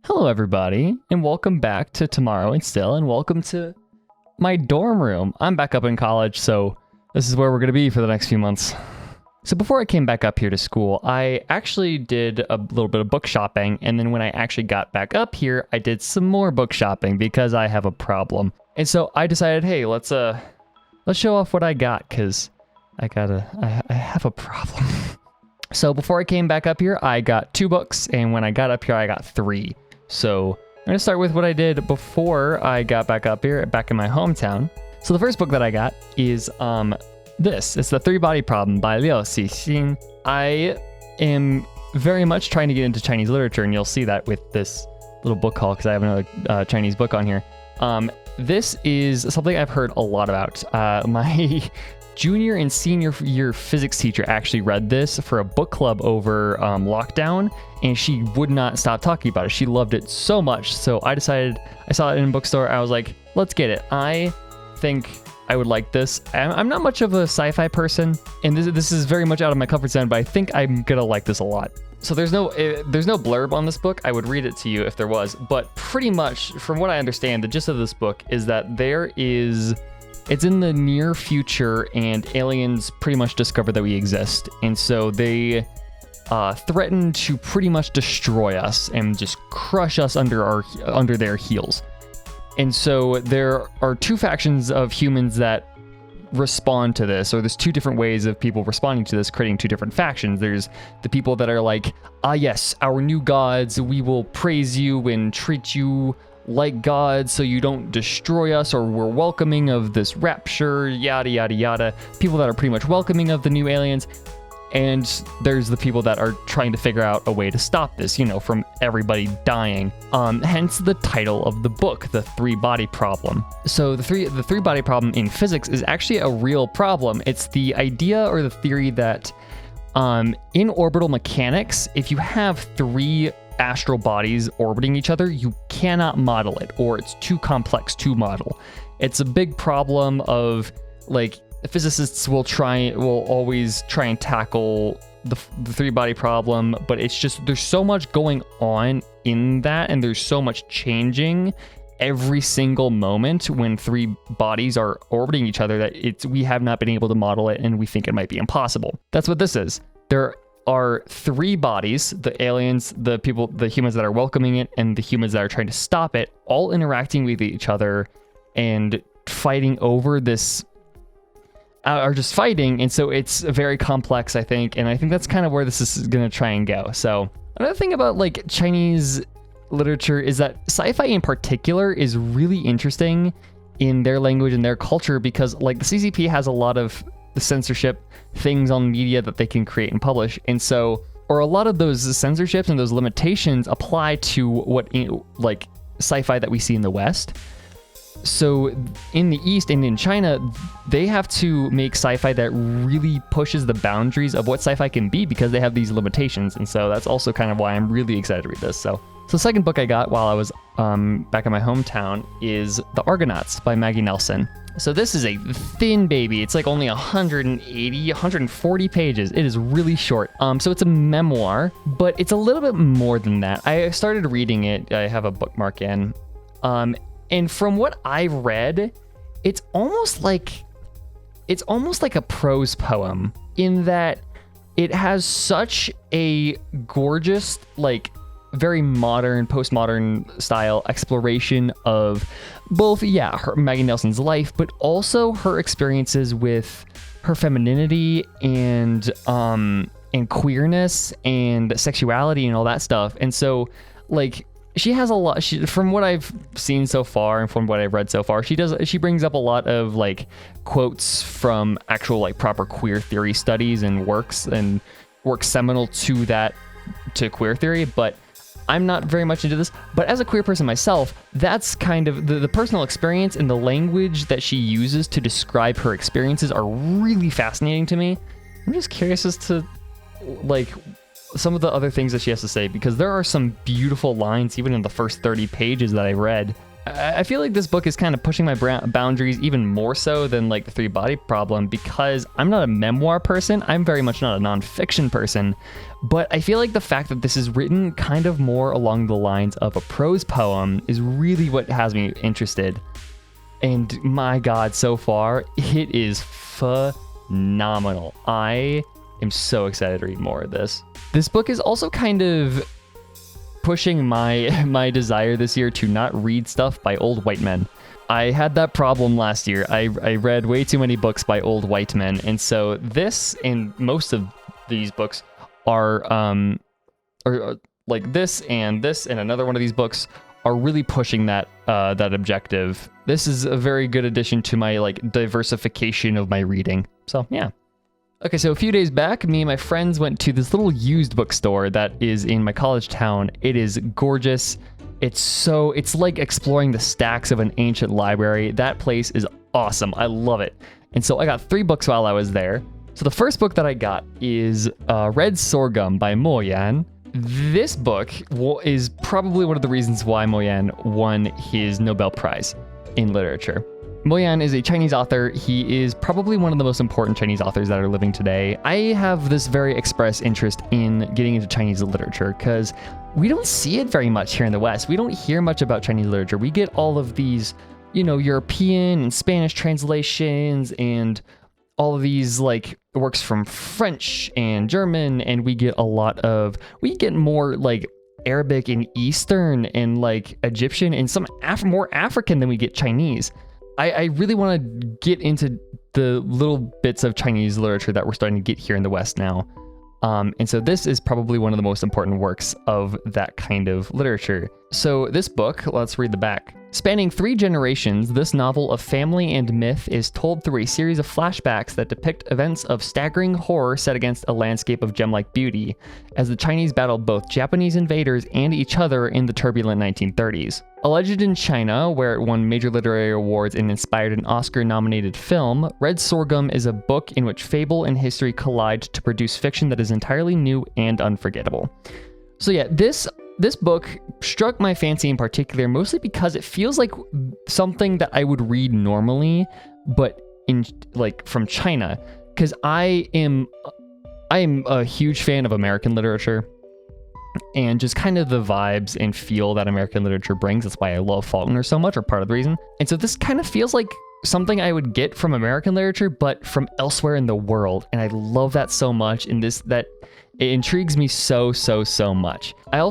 Hello, everybody, and welcome back to Tomorrow and Still, and welcome to my dorm room. I'm back up in college, so this is where we're going to be for the next few months. So before I came back up here to school, I actually did a little bit of book shopping, and then when I actually got back up here, I did some more book shopping because I have a problem. And so I decided, hey, let's show off what I got, because I have a problem. So before I came back up here, I got 2 books, and when I got up here, I got 3. So I'm going to start with what I did before I got back up here, back in my hometown. So the first book that I got is this. It's The 3-Body Problem by Liu Cixin. I am very much trying to get into Chinese literature, and you'll see that with this little book haul because I have another Chinese book on here. This is something I've heard a lot about. My junior and senior year physics teacher actually read this for a book club over lockdown, and she would not stop talking about it. She loved it so much. So I decided, I saw it in a bookstore. I was like, let's get it. I think I would like this. I'm not much of a sci-fi person, and this is very much out of my comfort zone, but I think I'm gonna like this a lot. So there's no blurb on this book. I would read it to you if there was, but pretty much from what I understand, the gist of this book is that it's in the near future, and aliens pretty much discover that we exist. And so they threaten to pretty much destroy us and just crush us under their heels. And so there are 2 factions of humans that respond to this, or there's 2 different ways of people responding to this, creating 2 different factions. There's the people that are like, yes, our new gods, we will praise you and treat you like gods so you don't destroy us, or we're welcoming of this rapture, yada yada yada. People that are pretty much welcoming of the new aliens. And there's the people that are trying to figure out a way to stop this, from everybody dying. Hence the title of the book, The 3-Body Problem. So the three body problem in physics is actually a real problem. It's the idea or the theory that in orbital mechanics, if you have 3 astral bodies orbiting each other, you cannot model it, or it's too complex to model. It's a big problem of, like, physicists will always try and tackle the 3-body problem, but it's just, there's so much going on in that, and there's so much changing every single moment when 3 bodies are orbiting each other that we have not been able to model it, and we think it might be impossible. That's what this is. There are 3 bodies, the aliens, the humans that are welcoming it, and the humans that are trying to stop it, all interacting with each other and fighting over this, are just fighting. And so it's very complex, I think, and I think that's kind of where this is going to try and go. So another thing about, like, Chinese literature is that sci-fi in particular is really interesting in their language and their culture, because, like, the CCP has a lot of the censorship things on media that they can create and publish, and so, or a lot of those censorships and those limitations apply to what, like, sci-fi that we see in the West. So in the East and in China, they have to make sci-fi that really pushes the boundaries of what sci-fi can be, because they have these limitations, and so that's also kind of why I'm really excited to read this. So the second book I got while I was back in my hometown is The Argonauts by Maggie Nelson. So this is a thin baby. It's like only 140 pages. It is really short. So it's a memoir, but it's a little bit more than that. I started reading it. I have a bookmark in. And from what I read, it's almost like a prose poem, in that it has such a gorgeous, like, very modern, postmodern style exploration of both, Maggie Nelson's life, but also her experiences with her femininity and queerness and sexuality and all that stuff. And so, like, she has a lot, from what I've seen so far and from what I've read so far, she brings up a lot of, like, quotes from actual, like, proper queer theory studies and works seminal to queer theory. But I'm not very much into this, but as a queer person myself, that's kind of the personal experience, and the language that she uses to describe her experiences are really fascinating to me. I'm just curious as to, like, some of the other things that she has to say, because there are some beautiful lines even in the first 30 pages that I read. I feel like this book is kind of pushing my boundaries even more so than like The Three Body Problem, because I'm not a memoir person. I'm very much not a nonfiction person, but I feel like the fact that this is written kind of more along the lines of a prose poem is really what has me interested. And my God, so far, it is phenomenal. I am so excited to read more of this. This book is also kind of pushing my desire this year to not read stuff by old white men. I had that problem last year. I read way too many books by old white men, and so this and most of these books are like this and another one of these books are really pushing that objective. This is a very good addition to my like diversification of my reading. So yeah. Okay, so a few days back, me and my friends went to this little used bookstore that is in my college town. It is gorgeous. It's like exploring the stacks of an ancient library. That place is awesome. I love it. And so I got 3 books while I was there. So the first book that I got is Red Sorghum by Mo Yan. This book is probably one of the reasons why Mo Yan won his Nobel Prize in literature. Mo Yan is a Chinese author. He is probably one of the most important Chinese authors that are living today. I have this very express interest in getting into Chinese literature because we don't see it very much here in the West. We don't hear much about Chinese literature. We get all of these, European and Spanish translations and all of these like works from French and German, and we get more like Arabic and Eastern and like Egyptian and some more African than we get Chinese. I really want to get into the little bits of Chinese literature that we're starting to get here in the West now. And so this is probably one of the most important works of that kind of literature. So this book, let's read the back. Spanning 3 generations, this novel of family and myth is told through a series of flashbacks that depict events of staggering horror set against a landscape of gem-like beauty, as the Chinese battled both Japanese invaders and each other in the turbulent 1930s. Alleged in China, where it won major literary awards and inspired an Oscar-nominated film, Red Sorghum is a book in which fable and history collide to produce fiction that is entirely new and unforgettable. So yeah, this book struck my fancy in particular, mostly because it feels like something that I would read normally, but from China, because I am a huge fan of American literature and just kind of the vibes and feel that American literature brings. That's why I love Faulkner so much, or part of the reason. And so this kind of feels like something I would get from American literature, but from elsewhere in the world. And I love that so much. And that it intrigues me so much. I've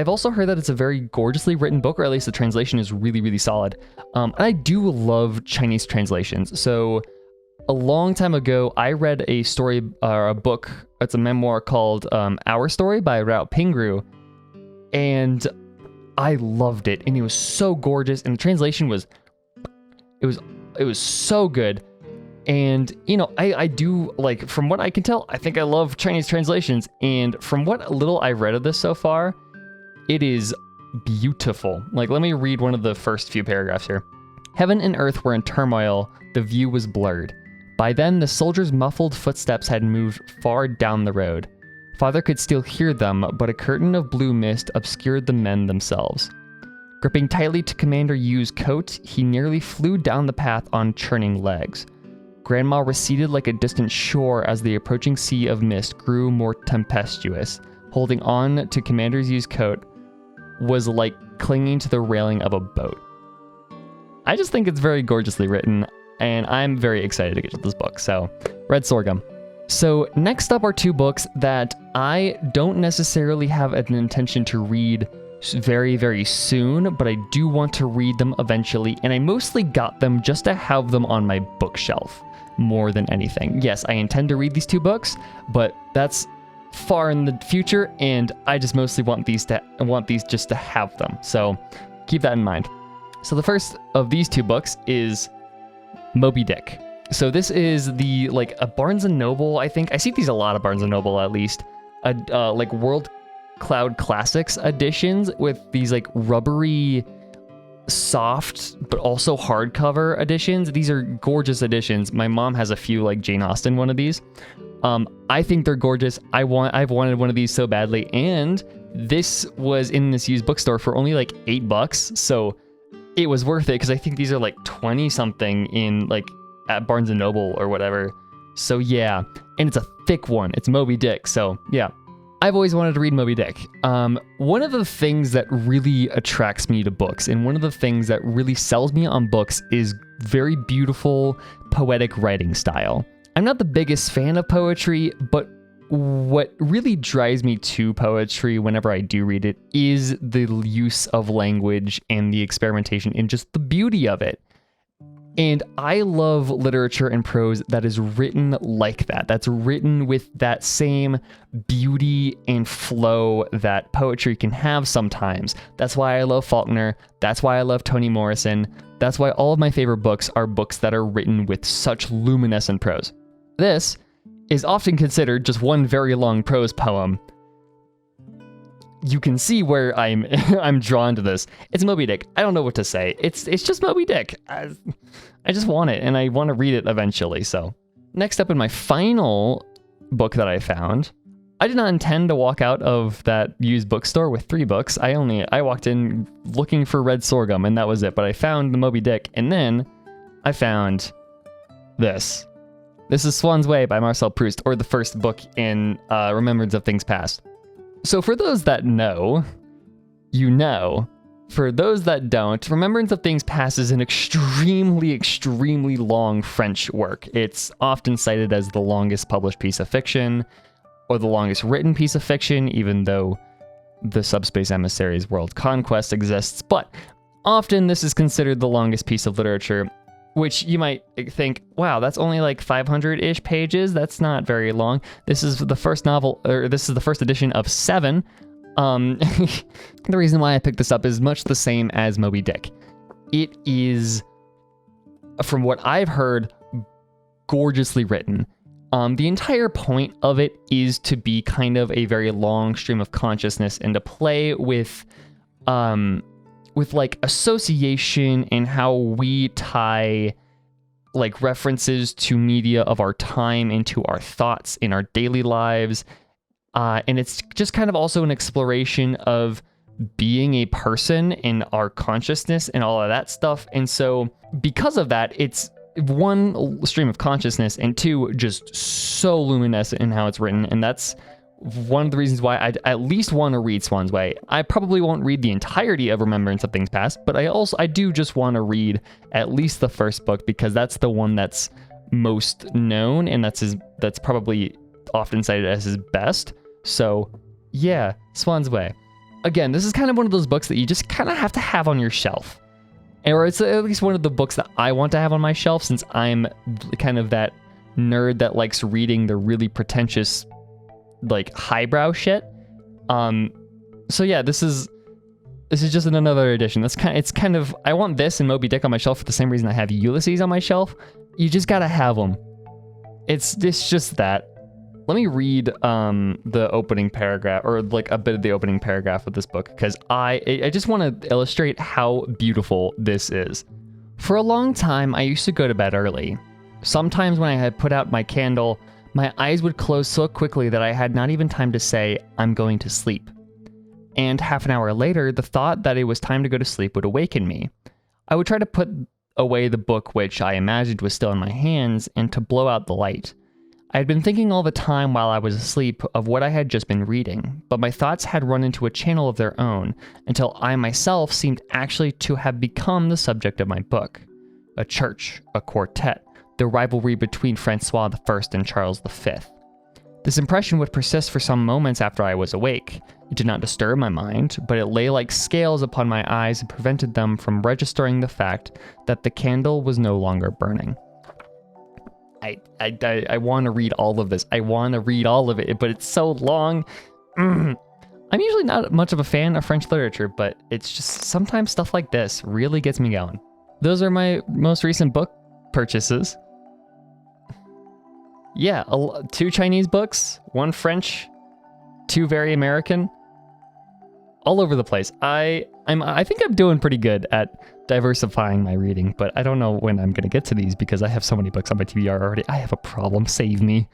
also heard that it's a very gorgeously written book, or at least the translation is really, really solid. And I do love Chinese translations. So a long time ago, I read a story, a book, it's a memoir called Our Story by Rao Pingru, and I loved it, and it was so gorgeous, and the translation was so good. And I do, like, from what I can tell, I think I love Chinese translations, and from what little I've read of this so far, it is beautiful. Like, let me read one of the first few paragraphs here. Heaven and earth were in turmoil, the view was blurred. By then, the soldiers' muffled footsteps had moved far down the road. Father could still hear them, but a curtain of blue mist obscured the men themselves. Gripping tightly to Commander Yu's coat, he nearly flew down the path on churning legs. Grandma receded like a distant shore as the approaching sea of mist grew more tempestuous. Holding on to Commander Yu's coat was like clinging to the railing of a boat. I just think it's very gorgeously written, and I'm very excited to get to this book. So, Red Sorghum. So next up are 2 books that I don't necessarily have an intention to read very, very soon, but I do want to read them eventually, and I mostly got them just to have them on my bookshelf more than anything. Yes, I intend to read these 2 books, but that's far in the future, and I just mostly want these just to have them. So keep that in mind. So the first of these 2 books is Moby Dick. So this is a Barnes & Noble, I think. I see these a lot of Barnes & Noble, at least. Like World Cloud Classics editions with these like rubbery, soft, but also hardcover editions. These are gorgeous editions. My mom has a few, like Jane Austen one of these. I think they're gorgeous. I've wanted one of these so badly, and this was in this used bookstore for only like $8. So it was worth it because I think these are like 20 something in like at Barnes and Noble or whatever. So yeah, and it's a thick one. It's Moby Dick. So yeah, I've always wanted to read Moby Dick. One of the things that really attracts me to books, and one of the things that really sells me on books, is very beautiful, poetic writing style. I'm not the biggest fan of poetry, but what really drives me to poetry whenever I do read it is the use of language and the experimentation and just the beauty of it. And I love literature and prose that is written like that. That's written with that same beauty and flow that poetry can have sometimes. That's why I love Faulkner. That's why I love Toni Morrison. That's why all of my favorite books are books that are written with such luminescent prose. This is often considered just one very long prose poem. You can see where I'm I'm drawn to this. It's Moby Dick. I don't know what to say. It's just Moby Dick. I just want it, and I want to read it eventually. So next up in my final book that I found, I did not intend to walk out of that used bookstore with 3 books. I walked in looking for Red Sorghum, and that was it. But I found the Moby Dick, and then I found this. This is Swan's Way by Marcel Proust, or the first book in Remembrance of Things Past. So for those that know, you know. For those that don't, Remembrance of Things Past is an extremely, extremely long French work. It's often cited as the longest published piece of fiction, or the longest written piece of fiction, even though the Subspace Emissaries World Conquest exists. But often this is considered the longest piece of literature, which you might think, wow, that's only like 500-ish pages. That's not very long. This is the first novel, or this is the first edition of 7. The reason why I picked this up is much the same as Moby Dick. It is, from what I've heard, gorgeously written. The entire point of it is to be kind of a very long stream of consciousness and to play with like association and how we tie like references to media of our time into our thoughts in our daily lives. And it's just kind of also an exploration of being a person in our consciousness and all of that stuff. And so because of that, it's 1, stream of consciousness, and 2, just so luminescent in how it's written. And that's one of the reasons why I at least want to read Swan's Way. I probably won't read the entirety of Remembrance of Things Past, but I do just want to read at least the first book, because that's the one that's most known, and that's probably often cited as his best. So yeah, Swan's Way. Again, this is kind of one of those books that you just kind of have to have on your shelf. Or it's at least one of the books that I want to have on my shelf, since I'm kind of that nerd that likes reading the really pretentious, like, highbrow shit. So yeah, this is just another edition. It's kind of I want this and Moby Dick on my shelf for the same reason I have Ulysses on my shelf. You just gotta have them. It's just that. Let me read the opening paragraph, or like a bit of the opening paragraph of this book, because I just want to illustrate how beautiful this is. For a long time, I used to go to bed early. Sometimes when I had put out my candle, my eyes would close so quickly that I had not even time to say, "I'm going to sleep." And half an hour later, the thought that it was time to go to sleep would awaken me. I would try to put away the book which I imagined was still in my hands, and to blow out the light. I had been thinking all the time while I was asleep of what I had just been reading, but my thoughts had run into a channel of their own, until I myself seemed actually to have become the subject of my book. A church, a quartet, the rivalry between Francois I and Charles V. This impression would persist for some moments after I was awake. It did not disturb my mind, but it lay like scales upon my eyes and prevented them from registering the fact that the candle was no longer burning. I want to read all of this. I want to read all of it, but it's so long. I'm usually not much of a fan of French literature, but it's just sometimes stuff like this really gets me going. Those are my most recent book purchases. Yeah, 2 Chinese books, 1 French, 2 very American. All over the place. I think I'm doing pretty good at diversifying my reading, but I don't know when I'm going to get to these because I have so many books on my TBR already. I have a problem. Save me.